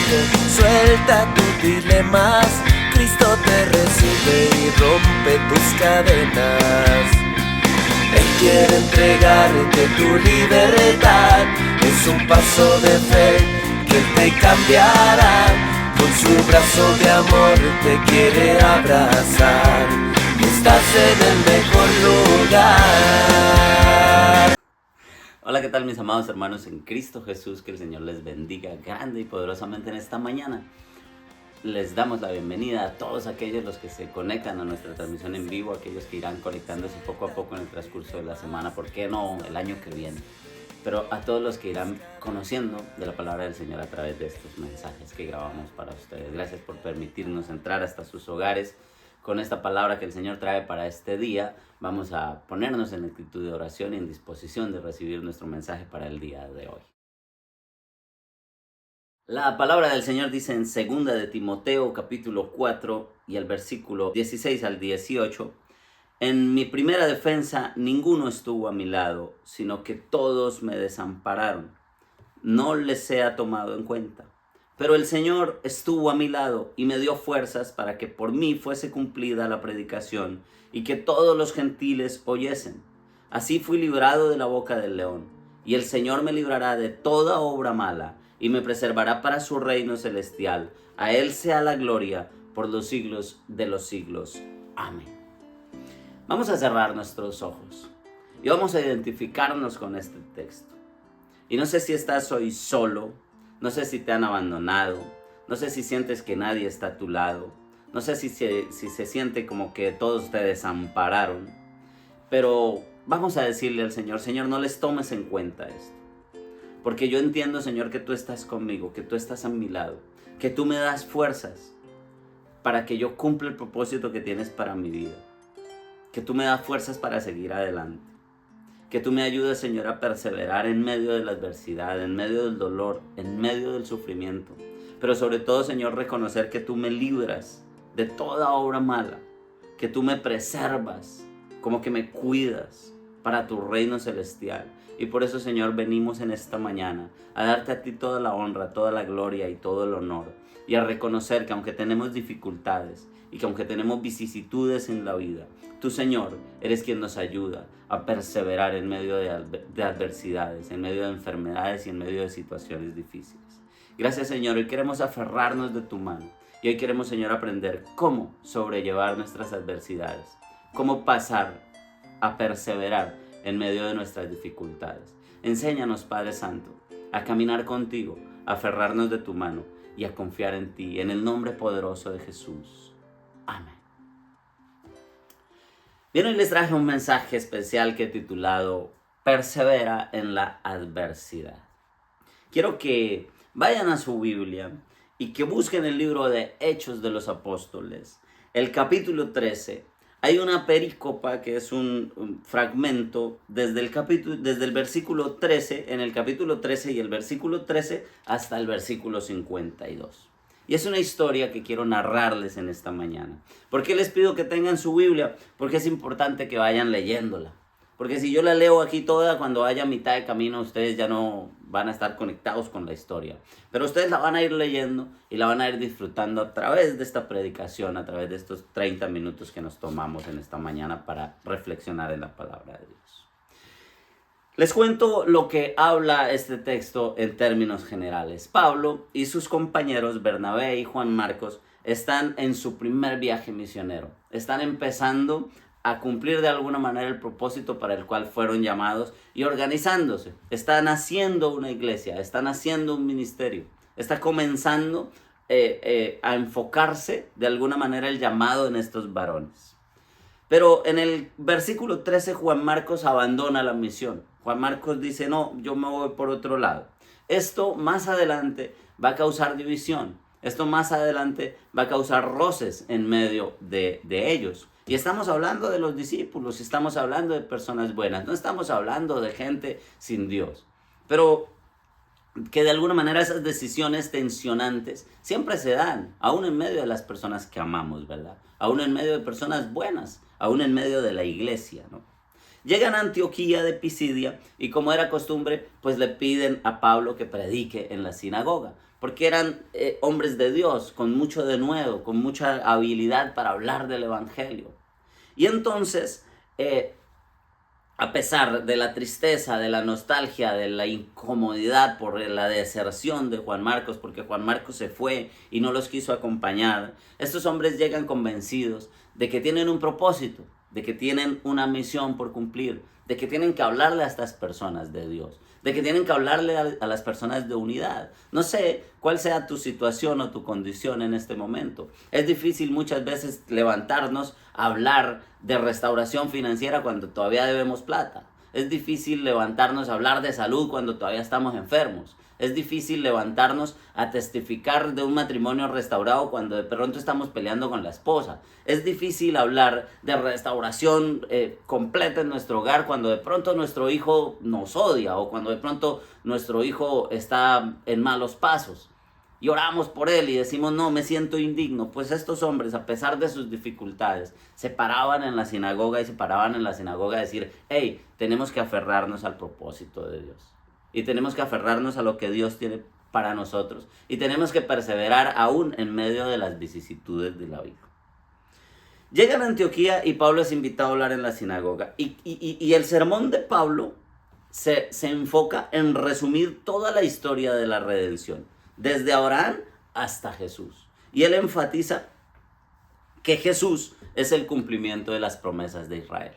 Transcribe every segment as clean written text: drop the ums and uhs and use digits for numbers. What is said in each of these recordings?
urge, suelta tus dilemas. Cristo te recibe y rompe tus cadenas. Él quiere entregarte tu libertad. Es un paso de fe que Él te cambiará. Con su brazo de amor te quiere abrazar. Estás en el mejor lugar. Hola, ¿qué tal mis amados hermanos en Cristo Jesús? Que el Señor les bendiga grande y poderosamente en esta mañana. Les damos la bienvenida a todos aquellos los que se conectan a nuestra transmisión en vivo, aquellos que irán conectándose poco a poco en el transcurso de la semana, ¿por qué no el año que viene? Pero a todos los que irán conociendo de la palabra del Señor a través de estos mensajes que grabamos para ustedes. Gracias por permitirnos entrar hasta sus hogares con esta palabra que el Señor trae para este día. Vamos a ponernos en actitud de oración y en disposición de recibir nuestro mensaje para el día de hoy. La palabra del Señor dice en 2 de Timoteo capítulo 4 y el versículo 16 al 18: En mi primera defensa ninguno estuvo a mi lado, sino que todos me desampararon. No les sea tomado en cuenta. Pero el Señor estuvo a mi lado y me dio fuerzas para que por mí fuese cumplida la predicación y que todos los gentiles oyesen. Así fui librado de la boca del león, y el Señor me librará de toda obra mala y me preservará para su reino celestial. A Él sea la gloria por los siglos de los siglos. Amén. Vamos a cerrar nuestros ojos y vamos a identificarnos con este texto. Y no sé si estás hoy solo, no sé si te han abandonado, no sé si sientes que nadie está a tu lado, no sé si se siente como que todos te desampararon, pero vamos a decirle al Señor: Señor, no les tomes en cuenta esto, porque yo entiendo, Señor, que tú estás conmigo, que tú estás a mi lado, que tú me das fuerzas para que yo cumpla el propósito que tienes para mi vida, que tú me das fuerzas para seguir adelante. Que tú me ayudes, Señor, a perseverar en medio de la adversidad, en medio del dolor, en medio del sufrimiento. Pero sobre todo, Señor, reconocer que tú me libras de toda obra mala, que tú me preservas, como que me cuidas para tu reino celestial. Y por eso, Señor, venimos en esta mañana a darte a ti toda la honra, toda la gloria y todo el honor. Y a reconocer que aunque tenemos dificultades y que aunque tenemos vicisitudes en la vida, tú, Señor, eres quien nos ayuda a perseverar en medio de adversidades, en medio de enfermedades y en medio de situaciones difíciles. Gracias, Señor. Hoy queremos aferrarnos de tu mano. Y hoy queremos, Señor, aprender cómo sobrellevar nuestras adversidades, cómo pasar a perseverar en medio de nuestras dificultades. Enséñanos, Padre Santo, a caminar contigo, a aferrarnos de tu mano y a confiar en ti, en el nombre poderoso de Jesús. Amén. Bien, hoy les traje un mensaje especial que he titulado Persevera en la adversidad. Quiero que vayan a su Biblia y que busquen el libro de Hechos de los Apóstoles, el capítulo 13. Hay una perícopa que es un fragmento desde el versículo 13, en el capítulo 13 y el versículo 13 hasta el versículo 52. Y es una historia que quiero narrarles en esta mañana. ¿Por qué les pido que tengan su Biblia? Porque es importante que vayan leyéndola. Porque si yo la leo aquí toda, cuando haya mitad de camino, ustedes ya no van a estar conectados con la historia. Pero ustedes la van a ir leyendo y la van a ir disfrutando a través de esta predicación, a través de estos 30 minutos que nos tomamos en esta mañana para reflexionar en la palabra de Dios. Les cuento lo que habla este texto en términos generales. Pablo y sus compañeros Bernabé y Juan Marcos están en su primer viaje misionero. Están empezando a cumplir de alguna manera el propósito para el cual fueron llamados y organizándose. Están haciendo una iglesia, están haciendo un ministerio. Está comenzando a enfocarse de alguna manera el llamado en estos varones. Pero en el versículo 13 Juan Marcos abandona la misión. Juan Marcos dice: no, yo me voy por otro lado. Esto más adelante va a causar división. Esto más adelante va a causar roces en medio de ellos. Y estamos hablando de los discípulos, estamos hablando de personas buenas, no estamos hablando de gente sin Dios. Pero que de alguna manera esas decisiones tensionantes siempre se dan, aún en medio de las personas que amamos, ¿verdad? Aún en medio de personas buenas, aún en medio de la iglesia, ¿no? Llegan a Antioquía de Pisidia y, como era costumbre, pues le piden a Pablo que predique en la sinagoga, porque eran hombres de Dios, con mucho denuedo, con mucha habilidad para hablar del evangelio. Y entonces, a pesar de la tristeza, de la nostalgia, de la incomodidad por la deserción de Juan Marcos, porque Juan Marcos se fue y no los quiso acompañar, estos hombres llegan convencidos de que tienen un propósito, de que tienen una misión por cumplir, de que tienen que hablarle a estas personas de Dios, de que tienen que hablarle a las personas de unidad. No sé cuál sea tu situación o tu condición en este momento. Es difícil muchas veces levantarnos a hablar de restauración financiera cuando todavía debemos plata. Es difícil levantarnos a hablar de salud cuando todavía estamos enfermos. Es difícil levantarnos a testificar de un matrimonio restaurado cuando de pronto estamos peleando con la esposa. Es difícil hablar de restauración completa en nuestro hogar cuando de pronto nuestro hijo nos odia o cuando de pronto nuestro hijo está en malos pasos. Y oramos por él y decimos, no, me siento indigno. Pues estos hombres, a pesar de sus dificultades, se paraban en la sinagoga a decir, hey, tenemos que aferrarnos al propósito de Dios. Y tenemos que aferrarnos a lo que Dios tiene para nosotros. Y tenemos que perseverar aún en medio de las vicisitudes de la vida. Llegan a Antioquía y Pablo es invitado a hablar en la sinagoga. Y el sermón de Pablo se enfoca en resumir toda la historia de la redención, desde Abraham hasta Jesús. Y él enfatiza que Jesús es el cumplimiento de las promesas de Israel.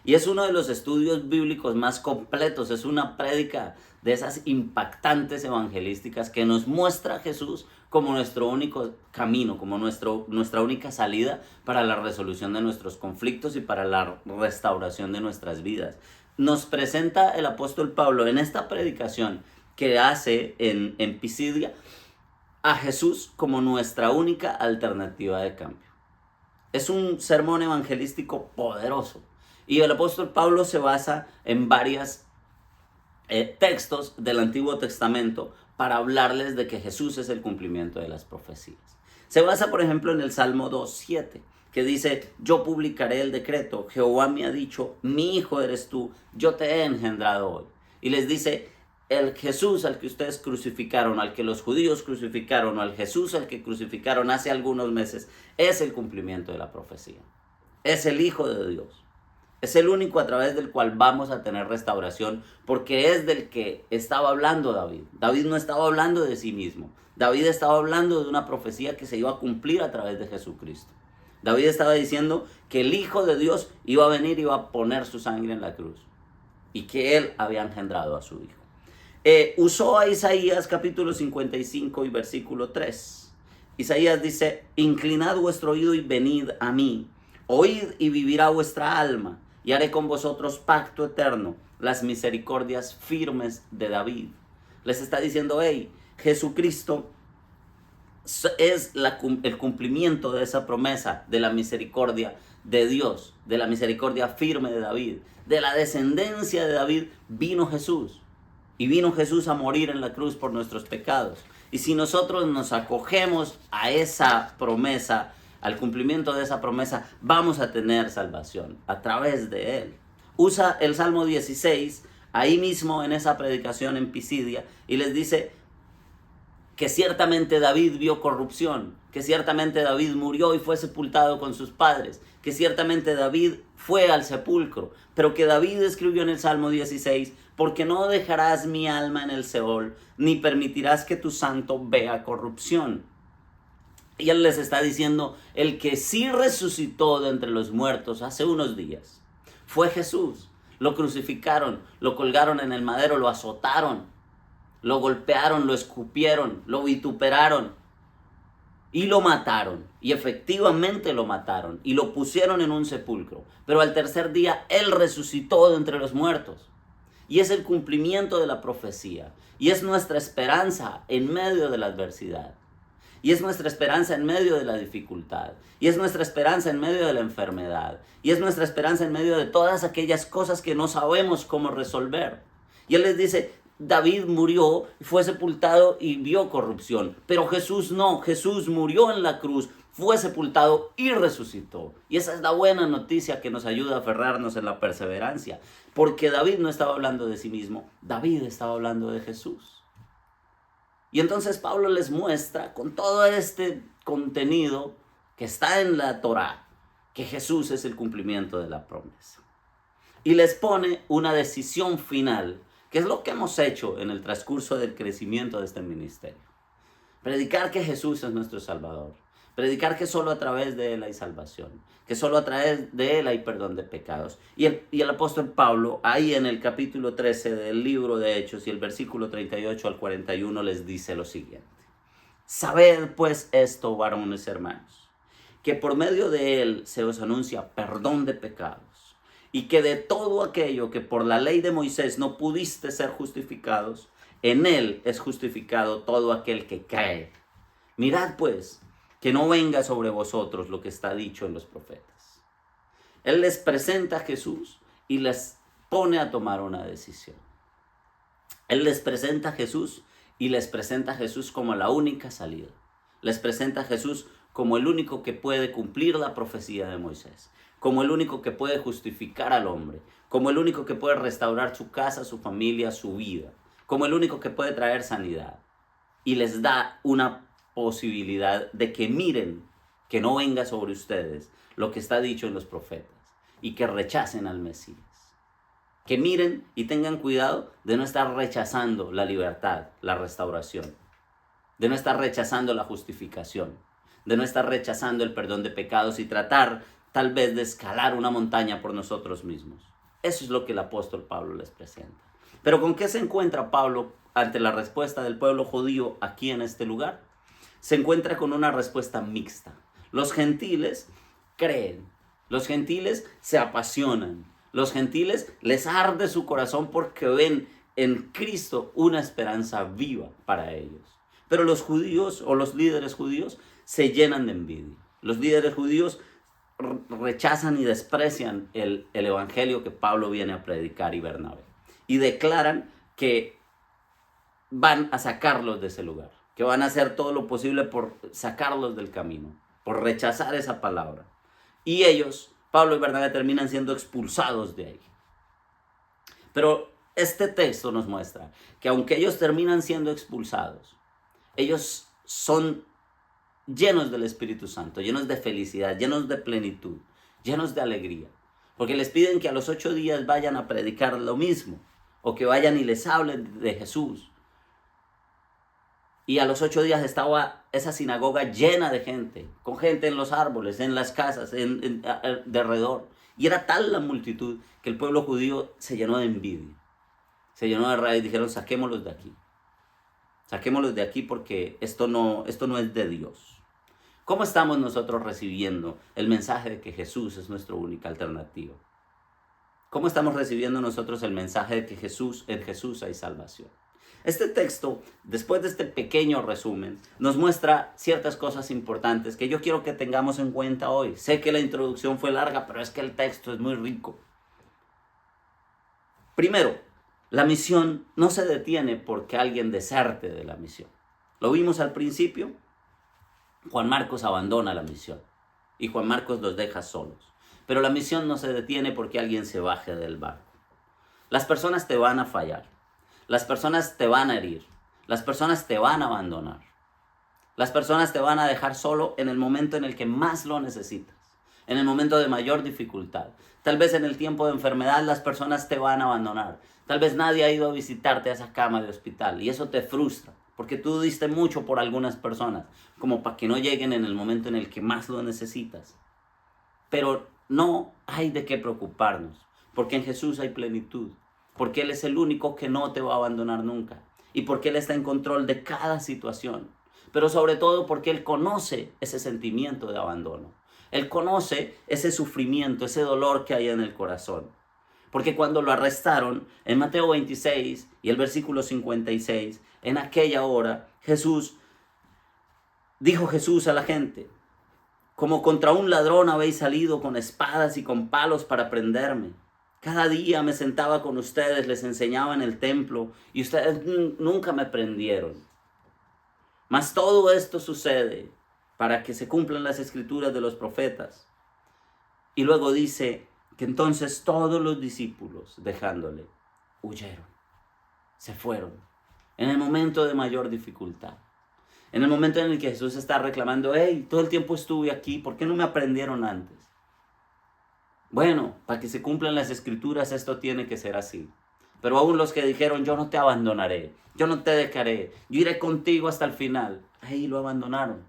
Y es uno de los estudios bíblicos más completos, es una prédica de esas impactantes evangelísticas que nos muestra a Jesús como nuestro único camino, como nuestra única salida para la resolución de nuestros conflictos y para la restauración de nuestras vidas. Nos presenta el apóstol Pablo en esta predicación que hace en Pisidia a Jesús como nuestra única alternativa de cambio. Es un sermón evangelístico poderoso. Y el apóstol Pablo se basa en varios textos del Antiguo Testamento para hablarles de que Jesús es el cumplimiento de las profecías. Se basa, por ejemplo, en el Salmo 2:7, que dice, yo publicaré el decreto, Jehová me ha dicho, mi hijo eres tú, yo te he engendrado hoy. Y les dice, el Jesús al que ustedes crucificaron, al que los judíos crucificaron, o al Jesús al que crucificaron hace algunos meses, es el cumplimiento de la profecía. Es el Hijo de Dios. Es el único a través del cual vamos a tener restauración, porque es del que estaba hablando David. David no estaba hablando de sí mismo. David estaba hablando de una profecía que se iba a cumplir a través de Jesucristo. David estaba diciendo que el Hijo de Dios iba a venir y iba a poner su sangre en la cruz. Y que él había engendrado a su Hijo. Usó a Isaías capítulo 55 y versículo 3. Isaías dice, inclinad vuestro oído y venid a mí. Oíd y vivirá vuestra alma. Y haré con vosotros pacto eterno, las misericordias firmes de David. Les está diciendo, hey, Jesucristo es el cumplimiento de esa promesa de la misericordia de Dios, de la misericordia firme de David. De la descendencia de David vino Jesús. Y vino Jesús a morir en la cruz por nuestros pecados. Y si nosotros nos acogemos a esa promesa, al cumplimiento de esa promesa, vamos a tener salvación a través de él. Usa el Salmo 16, ahí mismo en esa predicación en Pisidia, y les dice que ciertamente David vio corrupción, que ciertamente David murió y fue sepultado con sus padres, que ciertamente David fue al sepulcro, pero que David escribió en el Salmo 16, porque no dejarás mi alma en el Seol, ni permitirás que tu santo vea corrupción. Y él les está diciendo, el que sí resucitó de entre los muertos hace unos días, fue Jesús. Lo crucificaron, lo colgaron en el madero, lo azotaron, lo golpearon, lo escupieron, lo vituperaron y lo mataron. Y efectivamente lo mataron y lo pusieron en un sepulcro. Pero al tercer día él resucitó de entre los muertos. Y es el cumplimiento de la profecía. Y es nuestra esperanza en medio de la adversidad. Y es nuestra esperanza en medio de la dificultad. Y es nuestra esperanza en medio de la enfermedad. Y es nuestra esperanza en medio de todas aquellas cosas que no sabemos cómo resolver. Y él les dice, David murió, fue sepultado y vio corrupción. Pero Jesús no. Jesús murió en la cruz, fue sepultado y resucitó. Y esa es la buena noticia que nos ayuda a aferrarnos en la perseverancia. Porque David no estaba hablando de sí mismo, David estaba hablando de Jesús. Y entonces Pablo les muestra con todo este contenido que está en la Torá, que Jesús es el cumplimiento de la promesa. Y les pone una decisión final, que es lo que hemos hecho en el transcurso del crecimiento de este ministerio. Predicar que Jesús es nuestro Salvador. Predicar que solo a través de Él hay salvación, que solo a través de Él hay perdón de pecados. Y el apóstol Pablo, ahí en el capítulo 13 del libro de Hechos y el versículo 38 al 41 les dice lo siguiente. Sabed pues esto, varones hermanos, que por medio de Él se os anuncia perdón de pecados, y que de todo aquello que por la ley de Moisés no pudiste ser justificados, en Él es justificado todo aquel que cree. Mirad pues, que no venga sobre vosotros lo que está dicho en los profetas. Él les presenta a Jesús y les pone a tomar una decisión. Él les presenta a Jesús y les presenta a Jesús como la única salida. Les presenta a Jesús como el único que puede cumplir la profecía de Moisés, como el único que puede justificar al hombre, como el único que puede restaurar su casa, su familia, su vida, como el único que puede traer sanidad. Y les da una posibilidad de que miren que no venga sobre ustedes lo que está dicho en los profetas y que rechacen al Mesías. Que miren y tengan cuidado de no estar rechazando la libertad, la restauración, de no estar rechazando la justificación, de no estar rechazando el perdón de pecados y tratar tal vez de escalar una montaña por nosotros mismos. Eso es lo que el apóstol Pablo les presenta. Pero ¿con qué se encuentra Pablo ante la respuesta del pueblo judío aquí en este lugar? Se encuentra con una respuesta mixta. Los gentiles creen, los gentiles se apasionan, los gentiles les arde su corazón porque ven en Cristo una esperanza viva para ellos. Pero los judíos o los líderes judíos se llenan de envidia. Los líderes judíos rechazan y desprecian el evangelio que Pablo viene a predicar y Bernabé. Y declaran que van a sacarlos de ese lugar, que van a hacer todo lo posible por sacarlos del camino, por rechazar esa palabra. Y ellos, Pablo y Bernabé, terminan siendo expulsados de ahí. Pero este texto nos muestra que aunque ellos terminan siendo expulsados, ellos son llenos del Espíritu Santo, llenos de felicidad, llenos de plenitud, llenos de alegría. Porque les piden que a los 8 días vayan a predicar lo mismo, o que vayan y les hablen de Jesús. Y a los 8 días estaba esa sinagoga llena de gente, con gente en los árboles, en las casas, de alrededor. Y era tal la multitud que el pueblo judío se llenó de envidia, se llenó de rabia y dijeron, saquémoslos de aquí. Saquémoslos de aquí porque esto no es de Dios. ¿Cómo estamos nosotros recibiendo el mensaje de que Jesús es nuestra única alternativa? ¿Cómo estamos recibiendo nosotros el mensaje de que en Jesús hay salvación? Este texto, después de este pequeño resumen, nos muestra ciertas cosas importantes que yo quiero que tengamos en cuenta hoy. Sé que la introducción fue larga, pero es que el texto es muy rico. Primero, la misión no se detiene porque alguien deserte de la misión. Lo vimos al principio. Juan Marcos abandona la misión y Juan Marcos los deja solos. Pero la misión no se detiene porque alguien se baje del barco. Las personas te van a fallar. Las personas te van a herir. Las personas te van a abandonar. Las personas te van a dejar solo en el momento en el que más lo necesitas. En el momento de mayor dificultad. Tal vez en el tiempo de enfermedad las personas te van a abandonar. Tal vez nadie ha ido a visitarte a esa cama de hospital y eso te frustra. Porque tú diste mucho por algunas personas, como para que no lleguen en el momento en el que más lo necesitas. Pero no hay de qué preocuparnos, porque en Jesús hay plenitud. Porque Él es el único que no te va a abandonar nunca. Y porque Él está en control de cada situación. Pero sobre todo porque Él conoce ese sentimiento de abandono. Él conoce ese sufrimiento, ese dolor que hay en el corazón. Porque cuando lo arrestaron, en Mateo 26 y el versículo 56, en aquella hora, dijo Jesús a la gente, como contra un ladrón habéis salido con espadas y con palos para prenderme. Cada día me sentaba con ustedes, les enseñaba en el templo y ustedes nunca me prendieron. Mas todo esto sucede para que se cumplan las escrituras de los profetas. Y luego dice que entonces todos los discípulos, dejándole, huyeron, se fueron, en el momento de mayor dificultad. En el momento en el que Jesús está reclamando, hey, todo el tiempo estuve aquí, ¿por qué no me aprendieron antes? Bueno, para que se cumplan las escrituras esto tiene que ser así. Pero aún los que dijeron, yo no te abandonaré, yo no te dejaré, yo iré contigo hasta el final, ahí lo abandonaron.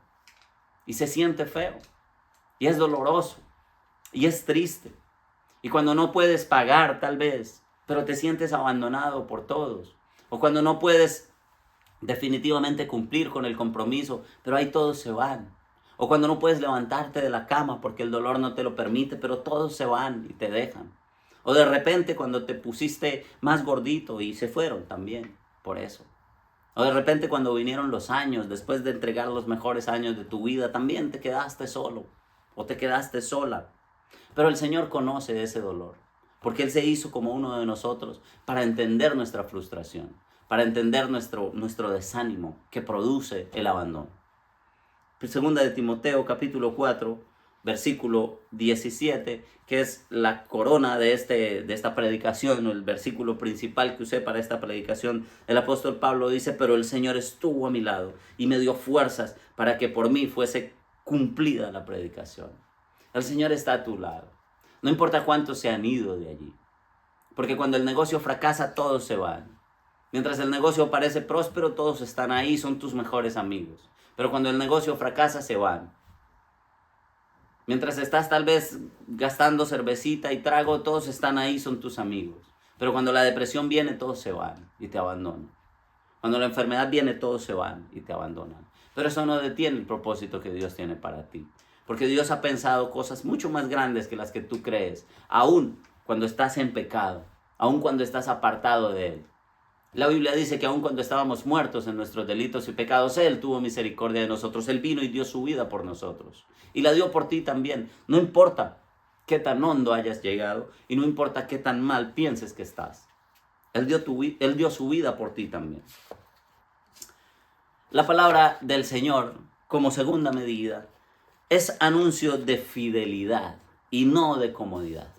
Y se siente feo, y es doloroso, y es triste. Y cuando no puedes pagar tal vez, pero te sientes abandonado por todos. O cuando no puedes definitivamente cumplir con el compromiso, pero ahí todos se van. O cuando no puedes levantarte de la cama porque el dolor no te lo permite, pero todos se van y te dejan. O de repente cuando te pusiste más gordito y se fueron también por eso. O de repente cuando vinieron los años, después de entregar los mejores años de tu vida, también te quedaste solo o te quedaste sola. Pero el Señor conoce ese dolor, porque Él se hizo como uno de nosotros para entender nuestra frustración, para entender nuestro desánimo que produce el abandono. Segunda de Timoteo capítulo 4, versículo 17, que es la corona de esta predicación, el versículo principal que usé para esta predicación. El apóstol Pablo dice, pero el Señor estuvo a mi lado y me dio fuerzas para que por mí fuese cumplida la predicación. El Señor está a tu lado. No importa cuántos se han ido de allí. Porque cuando el negocio fracasa, todos se van. Mientras el negocio parece próspero, todos están ahí, son tus mejores amigos. Pero cuando el negocio fracasa, se van. Mientras estás tal vez gastando cervecita y trago, todos están ahí, son tus amigos. Pero cuando la depresión viene, todos se van y te abandonan. Cuando la enfermedad viene, todos se van y te abandonan. Pero eso no detiene el propósito que Dios tiene para ti. Porque Dios ha pensado cosas mucho más grandes que las que tú crees. Aún cuando estás en pecado, aún cuando estás apartado de Él. La Biblia dice que aun cuando estábamos muertos en nuestros delitos y pecados, Él tuvo misericordia de nosotros. Él vino y dio su vida por nosotros. Y la dio por ti también. No importa qué tan hondo hayas llegado y no importa qué tan mal pienses que estás. Él dio su vida por ti también. La palabra del Señor, como segunda medida, es anuncio de fidelidad y no de comodidad.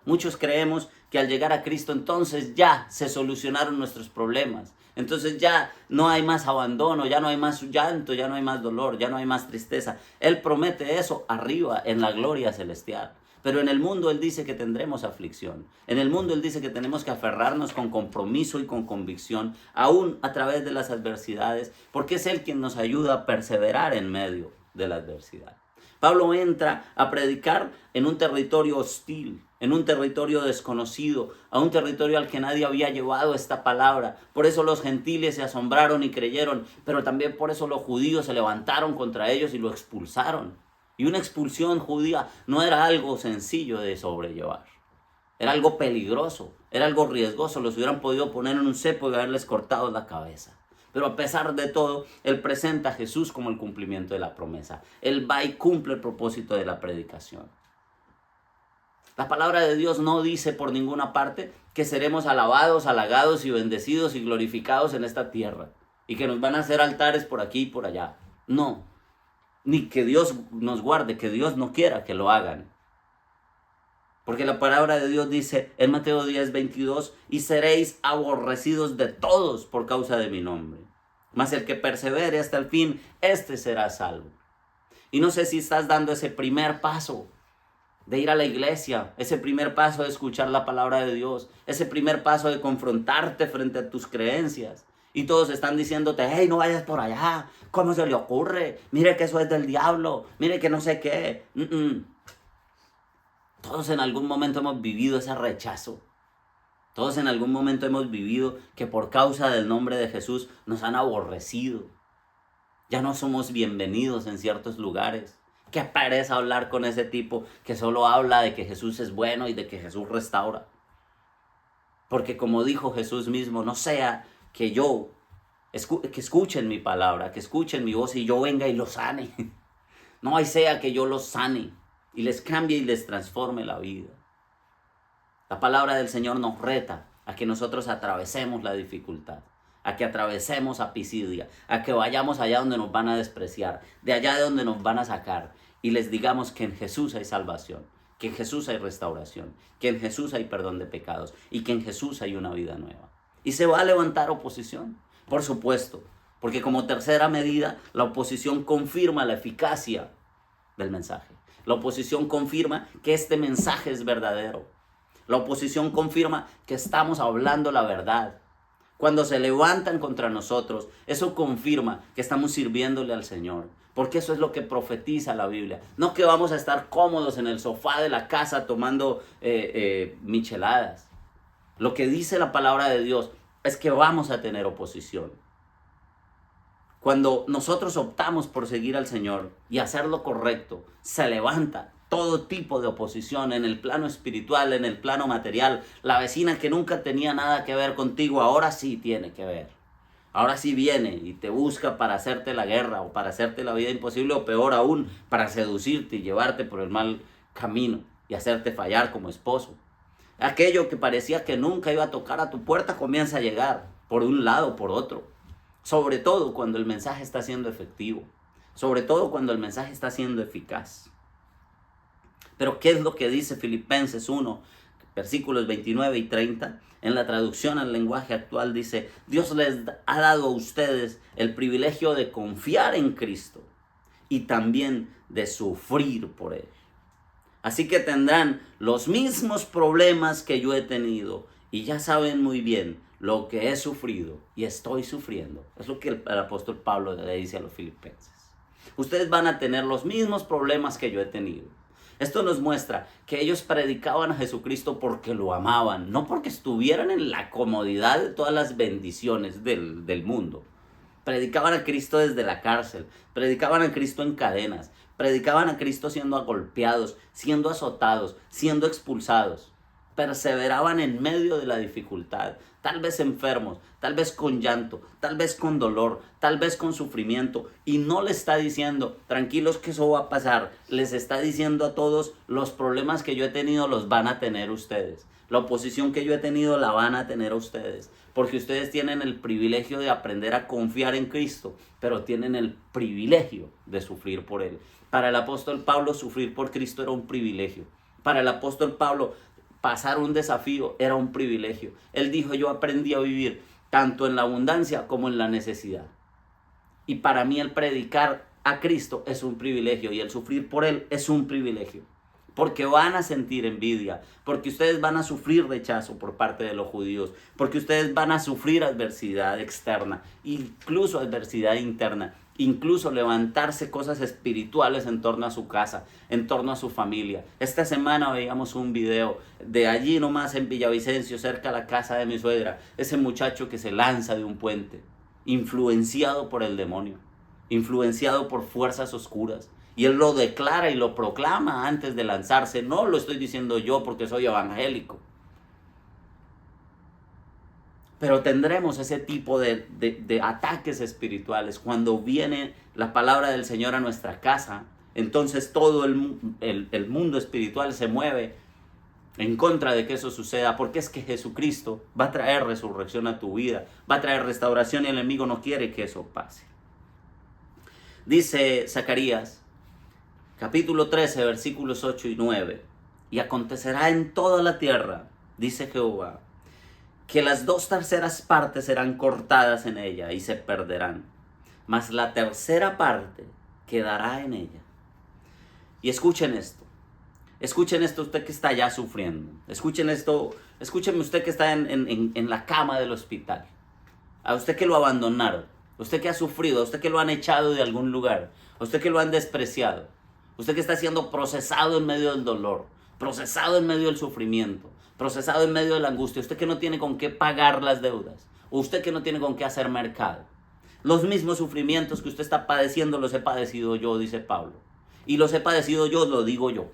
Muchos creemos que al llegar a Cristo entonces ya se solucionaron nuestros problemas. Entonces ya no hay más abandono, ya no hay más llanto, ya no hay más dolor, ya no hay más tristeza. Él promete eso arriba en la gloria celestial. Pero en el mundo Él dice que tendremos aflicción. En el mundo Él dice que tenemos que aferrarnos con compromiso y con convicción, aún a través de las adversidades, porque es Él quien nos ayuda a perseverar en medio de la adversidad. Pablo entra a predicar en un territorio hostil, en un territorio desconocido, a un territorio al que nadie había llevado esta palabra. Por eso los gentiles se asombraron y creyeron, pero también por eso los judíos se levantaron contra ellos y lo expulsaron. Y una expulsión judía no era algo sencillo de sobrellevar. Era algo peligroso, era algo riesgoso. Los hubieran podido poner en un cepo y haberles cortado la cabeza. Pero a pesar de todo, Él presenta a Jesús como el cumplimiento de la promesa. Él va y cumple el propósito de la predicación. La palabra de Dios no dice por ninguna parte que seremos alabados, halagados y bendecidos y glorificados en esta tierra. Y que nos van a hacer altares por aquí y por allá. No. Ni que Dios nos guarde, que Dios no quiera que lo hagan. Porque la palabra de Dios dice en Mateo 10:22, y seréis aborrecidos de todos por causa de mi nombre. Mas el que persevere hasta el fin, este será salvo. Y no sé si estás dando ese primer paso de ir a la iglesia, ese primer paso de escuchar la palabra de Dios, ese primer paso de confrontarte frente a tus creencias. Y todos están diciéndote, hey, no vayas por allá, ¿cómo se le ocurre? Mire que eso es del diablo, mire que no sé qué. Todos en algún momento hemos vivido ese rechazo. Todos en algún momento hemos vivido que por causa del nombre de Jesús nos han aborrecido. Ya no somos bienvenidos en ciertos lugares. Qué pereza hablar con ese tipo que solo habla de que Jesús es bueno y de que Jesús restaura. Porque como dijo Jesús mismo, no sea que que escuchen mi palabra, que escuchen mi voz y yo venga y los sane. No sea que yo los sane y les cambie y les transforme la vida. La palabra del Señor nos reta a que nosotros atravesemos la dificultad, a que atravesemos a Pisidia, a que vayamos allá donde nos van a despreciar, de allá de donde nos van a sacar, y les digamos que en Jesús hay salvación, que en Jesús hay restauración, que en Jesús hay perdón de pecados y que en Jesús hay una vida nueva. ¿Y se va a levantar oposición? Por supuesto, porque como tercera medida, la oposición confirma la eficacia del mensaje. La oposición confirma que este mensaje es verdadero. La oposición confirma que estamos hablando la verdad. Cuando se levantan contra nosotros, eso confirma que estamos sirviéndole al Señor. Porque eso es lo que profetiza la Biblia. No que vamos a estar cómodos en el sofá de la casa tomando micheladas. Lo que dice la palabra de Dios es que vamos a tener oposición. Cuando nosotros optamos por seguir al Señor y hacer lo correcto, se levanta todo tipo de oposición en el plano espiritual, en el plano material. La vecina que nunca tenía nada que ver contigo, ahora sí tiene que ver. Ahora sí viene y te busca para hacerte la guerra o para hacerte la vida imposible, o peor aún, para seducirte y llevarte por el mal camino y hacerte fallar como esposo. Aquello que parecía que nunca iba a tocar a tu puerta comienza a llegar por un lado o por otro. Sobre todo cuando el mensaje está siendo efectivo. Sobre todo cuando el mensaje está siendo eficaz. Pero ¿qué es lo que dice Filipenses 1, versículos 29 y 30? En la traducción al lenguaje actual dice: Dios les ha dado a ustedes el privilegio de confiar en Cristo y también de sufrir por Él. Así que tendrán los mismos problemas que yo he tenido y ya saben muy bien lo que he sufrido y estoy sufriendo. Es lo que el apóstol Pablo le dice a los filipenses. Ustedes van a tener los mismos problemas que yo he tenido. Esto nos muestra que ellos predicaban a Jesucristo porque lo amaban, no porque estuvieran en la comodidad de todas las bendiciones del mundo. Predicaban a Cristo desde la cárcel, predicaban a Cristo en cadenas, predicaban a Cristo siendo agolpeados, siendo azotados, siendo expulsados. Perseveraban en medio de la dificultad, tal vez enfermos, tal vez con llanto, tal vez con dolor, tal vez con sufrimiento. Y no le está diciendo, tranquilos que eso va a pasar. Les está diciendo a todos, los problemas que yo he tenido los van a tener ustedes. La oposición que yo he tenido la van a tener ustedes. Porque ustedes tienen el privilegio de aprender a confiar en Cristo, pero tienen el privilegio de sufrir por Él. Para el apóstol Pablo, sufrir por Cristo era un privilegio. Para el apóstol Pablo, pasar un desafío era un privilegio. Él dijo: yo aprendí a vivir tanto en la abundancia como en la necesidad. Y para mí el predicar a Cristo es un privilegio y el sufrir por Él es un privilegio. Porque van a sentir envidia, porque ustedes van a sufrir rechazo por parte de los judíos, porque ustedes van a sufrir adversidad externa, incluso adversidad interna. Incluso levantarse cosas espirituales en torno a su casa, en torno a su familia. Esta semana veíamos un video de allí nomás en Villavicencio, cerca de la casa de mi suegra. Ese muchacho que se lanza de un puente, influenciado por el demonio, influenciado por fuerzas oscuras. Y él lo declara y lo proclama antes de lanzarse. No lo estoy diciendo yo porque soy evangélico. Pero tendremos ese tipo de ataques espirituales cuando viene la palabra del Señor a nuestra casa. Entonces todo el mundo espiritual se mueve en contra de que eso suceda, porque es que Jesucristo va a traer resurrección a tu vida, va a traer restauración, y el enemigo no quiere que eso pase. Dice Zacarías, capítulo 13, versículos 8 y 9. Y acontecerá en toda la tierra, dice Jehová, que las 2/3 partes serán cortadas en ella y se perderán, mas la 1/3 parte quedará en ella. Y escuchen esto usted que está ya sufriendo, escúcheme usted que está en la cama del hospital, a usted que lo abandonaron, usted que ha sufrido, a usted que lo han echado de algún lugar, a usted que lo han despreciado, usted que está siendo procesado en medio del dolor, procesado en medio del sufrimiento, procesado en medio de la angustia, usted que no tiene con qué pagar las deudas, o usted que no tiene con qué hacer mercado. Los mismos sufrimientos que usted está padeciendo los he padecido yo, dice Pablo. Y los he padecido yo, lo digo yo.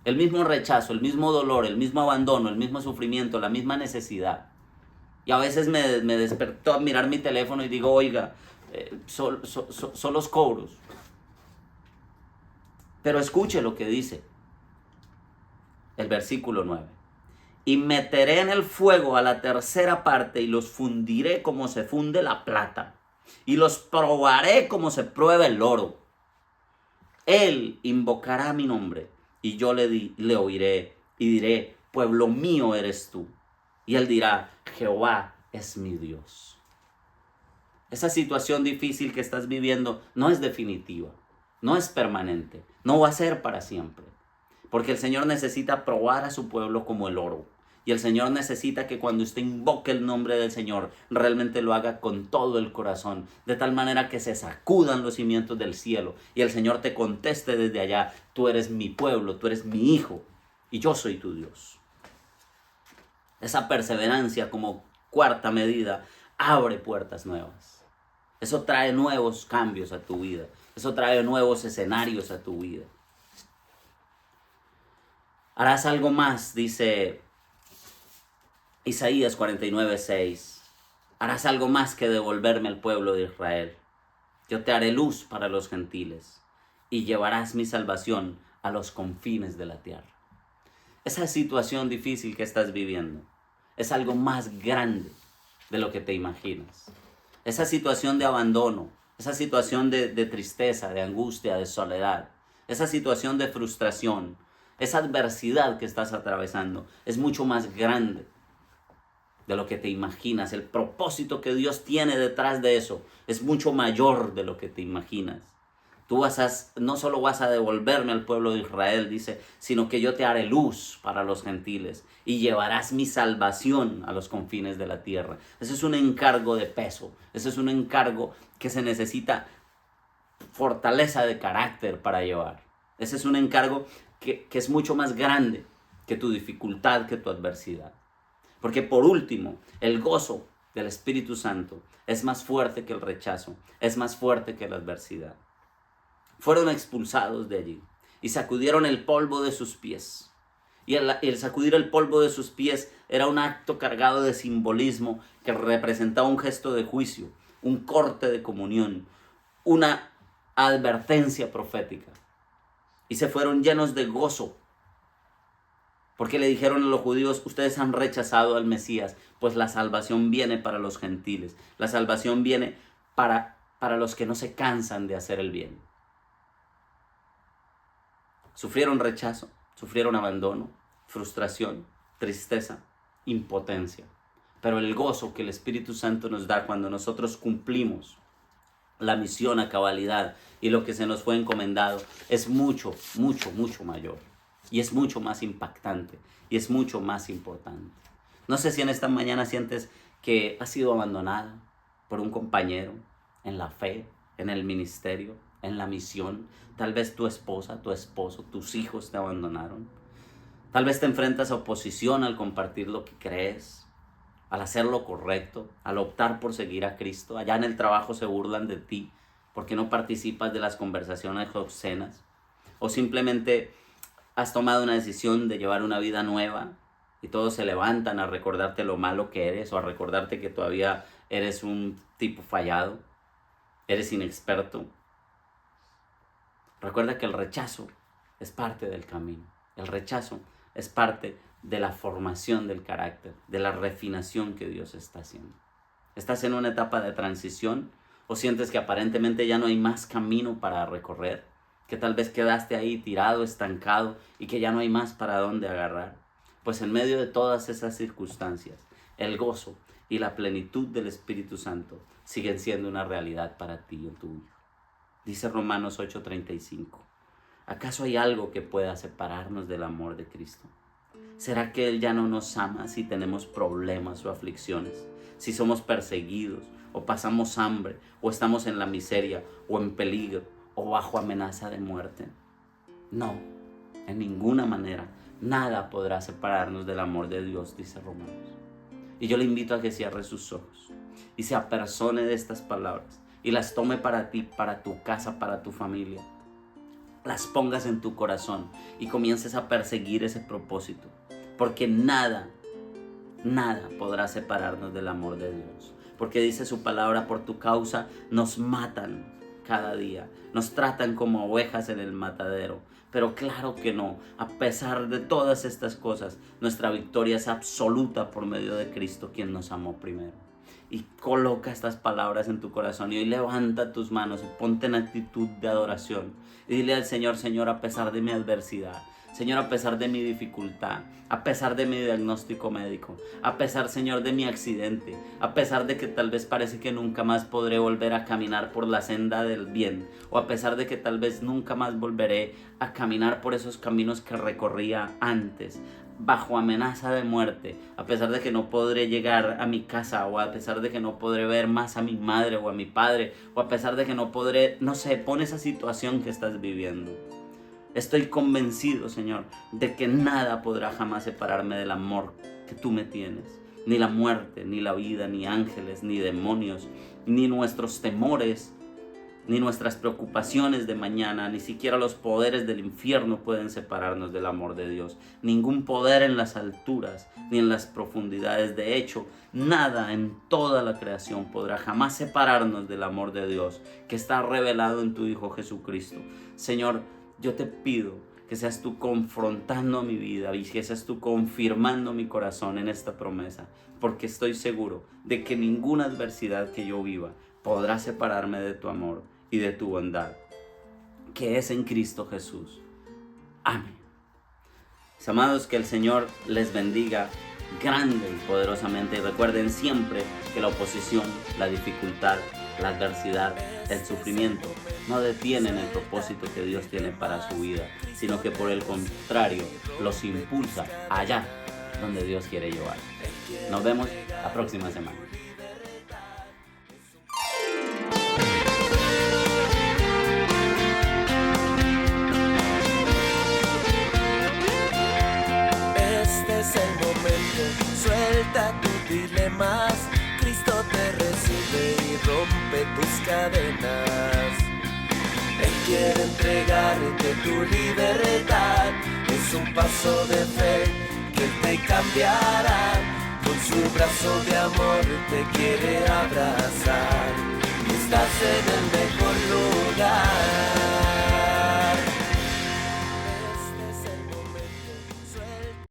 El mismo rechazo, el mismo dolor, el mismo abandono, el mismo sufrimiento, la misma necesidad. Y a veces me despertó a mirar mi teléfono y digo, oiga, son los cobros. Pero escuche lo que dice el versículo 9. y meteré en el fuego a la tercera parte y los fundiré como se funde la plata y los probaré como se prueba el oro. Él invocará mi nombre y yo le oiré y diré, pueblo mío eres tú. Y él dirá, Jehová es mi Dios. Esa situación difícil que estás viviendo no es definitiva, no es permanente, no va a ser para siempre. Porque el Señor necesita probar a su pueblo como el oro. Y el Señor necesita que cuando usted invoque el nombre del Señor, realmente lo haga con todo el corazón. De tal manera que se sacudan los cimientos del cielo. Y el Señor te conteste desde allá, tú eres mi pueblo, tú eres mi hijo. Y yo soy tu Dios. Esa perseverancia como cuarta medida abre puertas nuevas. Eso trae nuevos cambios a tu vida. Eso trae nuevos escenarios a tu vida. Harás algo más, dice Isaías 49:6. Harás algo más que devolverme al pueblo de Israel. Yo te haré luz para los gentiles y llevarás mi salvación a los confines de la tierra. Esa situación difícil que estás viviendo es algo más grande de lo que te imaginas. Esa situación de abandono, esa situación de tristeza, de angustia, de soledad, esa situación de frustración, esa adversidad que estás atravesando es mucho más grande de lo que te imaginas. El propósito que Dios tiene detrás de eso es mucho mayor de lo que te imaginas. Tú no solo vas a devolverme al pueblo de Israel, dice, sino que yo te haré luz para los gentiles y llevarás mi salvación a los confines de la tierra. Ese es un encargo de peso. Ese es un encargo que se necesita fortaleza de carácter para llevar. Ese es un encargo que es mucho más grande que tu dificultad, que tu adversidad. Porque por último, el gozo del Espíritu Santo es más fuerte que el rechazo, es más fuerte que la adversidad. Fueron expulsados de allí y sacudieron el polvo de sus pies. Y el sacudir el polvo de sus pies era un acto cargado de simbolismo que representaba un gesto de juicio, un corte de comunión, una advertencia profética. Y se fueron llenos de gozo, porque le dijeron a los judíos, ustedes han rechazado al Mesías, pues la salvación viene para los gentiles. La salvación viene para los que no se cansan de hacer el bien. Sufrieron rechazo, sufrieron abandono, frustración, tristeza, impotencia. Pero el gozo que el Espíritu Santo nos da cuando nosotros cumplimos la misión a cabalidad y lo que se nos fue encomendado es mucho, mucho, mucho mayor. Y es mucho más impactante y es mucho más importante. No sé si en esta mañana sientes que has sido abandonada por un compañero en la fe, en el ministerio, en la misión. Tal vez tu esposa, tu esposo, tus hijos te abandonaron. Tal vez te enfrentas a oposición al compartir lo que crees, al hacer lo correcto, al optar por seguir a Cristo. Allá en el trabajo se burlan de ti porque no participas de las conversaciones obscenas. O simplemente has tomado una decisión de llevar una vida nueva y todos se levantan a recordarte lo malo que eres o a recordarte que todavía eres un tipo fallado, eres inexperto. Recuerda que el rechazo es parte del camino. El rechazo es parte de la formación del carácter, de la refinación que Dios está haciendo. ¿Estás en una etapa de transición o sientes que aparentemente ya no hay más camino para recorrer? Que tal vez quedaste ahí tirado, estancado y que ya no hay más para dónde agarrar. Pues en medio de todas esas circunstancias, el gozo y la plenitud del Espíritu Santo siguen siendo una realidad para ti y el tuyo. Dice Romanos 8:35, ¿acaso hay algo que pueda separarnos del amor de Cristo? ¿Será que Él ya no nos ama si tenemos problemas o aflicciones? Si somos perseguidos o pasamos hambre o estamos en la miseria o en peligro o bajo amenaza de muerte. No, en ninguna manera, nada podrá separarnos del amor de Dios, dice Romanos. Y yo le invito a que cierre sus ojos y se apersone de estas palabras y las tome para ti, para tu casa, para tu familia. Las pongas en tu corazón y comiences a perseguir ese propósito, porque nada podrá separarnos del amor de Dios. Porque dice su palabra, por tu causa nos matan cada día, nos tratan como ovejas en el matadero, Pero claro que no. A pesar de todas estas cosas, nuestra victoria es absoluta por medio de Cristo, quien nos amó primero. Y coloca estas palabras en tu corazón y hoy levanta tus manos y ponte en actitud de adoración. Y dile al Señor: Señor, a pesar de mi adversidad, Señor, a pesar de mi dificultad, a pesar de mi diagnóstico médico, a pesar, Señor, de mi accidente, a pesar de que tal vez parece que nunca más podré volver a caminar por la senda del bien, o a pesar de que tal vez nunca más volveré a caminar por esos caminos que recorría antes, bajo amenaza de muerte, a pesar de que no podré llegar a mi casa, o a pesar de que no podré ver más a mi madre o a mi padre, o a pesar de que no podré, no sé, pon esa situación que estás viviendo. Estoy convencido, Señor, de que nada podrá jamás separarme del amor que tú me tienes. Ni la muerte, ni la vida, ni ángeles, ni demonios, ni nuestros temores, ni nuestras preocupaciones de mañana, ni siquiera los poderes del infierno pueden separarnos del amor de Dios. Ningún poder en las alturas, ni en las profundidades. De hecho, nada en toda la creación podrá jamás separarnos del amor de Dios, que está revelado en tu Hijo Jesucristo. Señor, yo te pido que seas tú confrontando mi vida y que seas tú confirmando mi corazón en esta promesa, porque estoy seguro de que ninguna adversidad que yo viva podrá separarme de tu amor y de tu bondad, que es en Cristo Jesús. Amén. Mis amados, que el Señor les bendiga grande y poderosamente. Y recuerden siempre que la oposición, la dificultad, la adversidad, el sufrimiento no detienen el propósito que Dios tiene para su vida, sino que por el contrario los impulsa allá donde Dios quiere llevar. Nos vemos la próxima semana. Este es el momento, suelta tus dilemas. Cristo te recibe y rompe tus cadenas. Él quiere entregarte tu libertad. Es un paso de fe que Él te cambiará. Con su brazo de amor te quiere abrazar.